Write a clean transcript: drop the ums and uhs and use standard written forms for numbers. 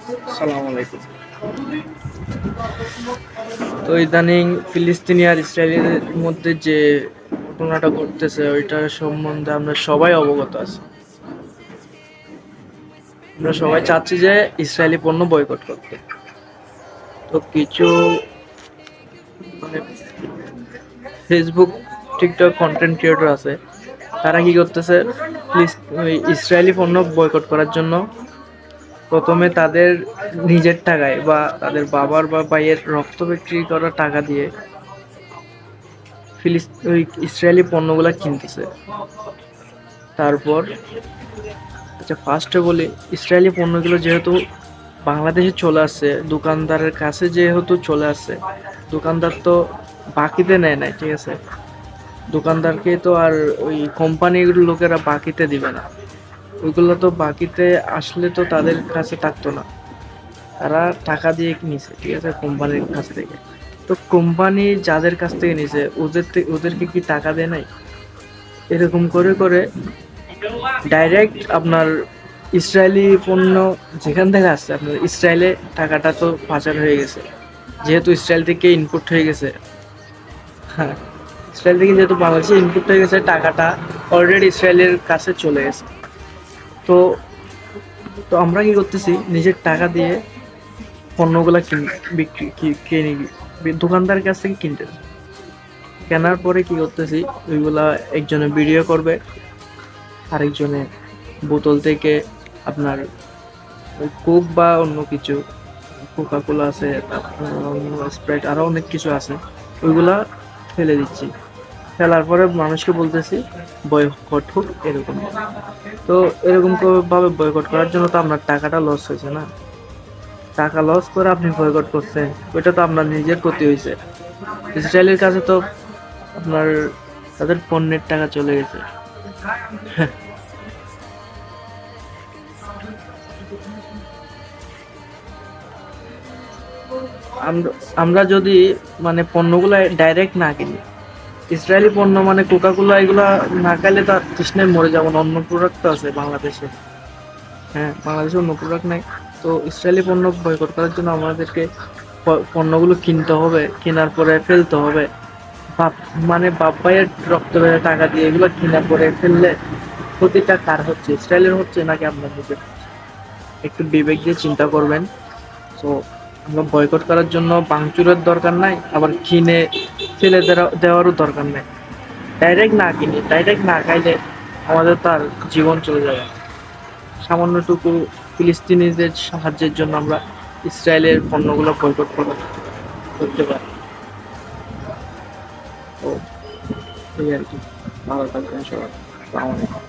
আসসালামু আলাইকুম। তো ইদানিং ফিলিস্তিনি আর ইসরায়েলের মধ্যে যে ঘটনাটা ঘটতেছে ওইটার সম্বন্ধে আমরা সবাই অবগত আছি। আমরা সবাই চাচ্ছি যে ইসরায়েলি পণ্য বয়কট করতে। তো কিছু মানে ফেসবুক, টিকটক কন্টেন্ট ক্রিয়েটর আছে, তারা কি করতেছে, ওই ইসরায়েলি পণ্য বয়কট করার জন্য প্রথমে তাদের নিজের টাকায় বা তাদের বাবার বা ভাইয়ের রক্ত বিক্রি করা টাকা দিয়ে ওই ইসরায়েলি পণ্যগুলা কিনতেছে। তারপর আচ্ছা, ফার্স্টে বলি, ইসরায়েলি পণ্যগুলো যেহেতু বাংলাদেশে চলে আসছে, দোকানদারের কাছে যেহেতু চলে আসছে, দোকানদার তো বাকিতে নেয় নাই, ঠিক আছে? দোকানদারকে তো আর ওই কোম্পানির লোকেরা বাকিতে দিবে না। ওইগুলো তো বাকিতে আসলে তো তাদের কাছে থাকতো না, তারা টাকা দিয়ে নিছে, ঠিক আছে, কোম্পানির কাছ থেকে। তো কোম্পানি যাদের কাছ থেকে নিছে ওদেরকে কি টাকা দেয় নাই? এরকম করে করে ডাইরেক্ট আপনার ইসরায়েলি পণ্য যেখান থেকে আসছে, আপনার ইসরায়েলে টাকাটা তো পাচার হয়ে গেছে, যেহেতু ইসরায়েল থেকে ইনপুট হয়ে গেছে। হ্যাঁ, ইসরায়েল থেকে যেহেতু বাংলাদেশে ইনপুট হয়ে গেছে, টাকাটা অলরেডি ইসরায়েলের কাছে চলে গেছে। তো তো আমরা কি করতেছি, নিজের টাকা দিয়ে পণ্যগুলা বিক্রি কিনে দোকানদারের কাছ থেকে কিনতেছি। কেনার পরে কি করতেছি, ওইগুলা একজনে ভিডিও করবে, আরেকজনে বোতল থেকে আপনার ওই কোক বা অন্য কিছু, কোকা কোলা আছে, তারপর স্প্রাইট, আরো অনেক কিছু আছে, ওইগুলা ফেলে দিচ্ছি। ফেলার পরে মানুষকে বলতেছি বয়কট হোক, এরকম। তো এরকম ভাবে বয়কট করার জন্য তো আপনার টাকাটা লস হয়েছে না? টাকা লস করে আপনি বয়কট করছেন, ওইটা তো আপনার নিজের ক্ষতি হয়েছে। ইসরায়েলের কাছে তো আপনার তাদের পণ্যের টাকা চলে গেছে। আমরা যদি মানে পণ্যগুলো ডাইরেক্ট না কিনি, ইসরায়েলি পণ্য মানে কোকা কোলা এগুলা না খাইলে তো তৃষ্ণায় মরে যাবো না। অন্য প্রোডাক্ট তো আছে বাংলাদেশে। হ্যাঁ, বাংলাদেশে অন্য প্রোডাক্ট নাই। তো ইসরায়েলি পণ্য বয়কট করার জন্য আমাদেরকে পণ্যগুলো কিনতে হবে, কেনার পরে ফেলতে হবে। বাপ মানে বাপ ভাইয়ের রক্ত বেড়ে টাকা দিয়ে এগুলো কেনার পরে ফেললে ক্ষতিটা কার হচ্ছে, ইসরায়েলের হচ্ছে নাকি আপনার নিজের? একটু বিবেক দিয়ে চিন্তা করবেন। তো আমরা বয়কট করার জন্য ভাঙচুরের দরকার নাই, আবার কিনে ফেলে দেওয়ারও দরকার নাই। ডাইরেক্ট না কিনি, ডাইরেক্ট না খাইলে আমাদের তার জীবন চলে যাবে। সামান্যটুকু ফিলিস্তিনিদের সাহায্যের জন্য আমরা ইসরায়েলের পণ্যগুলো বয়কট করতে পারি। তো এই আর কি। ভালো থাকবেন সবাই। আসসালামু আলাইকুম।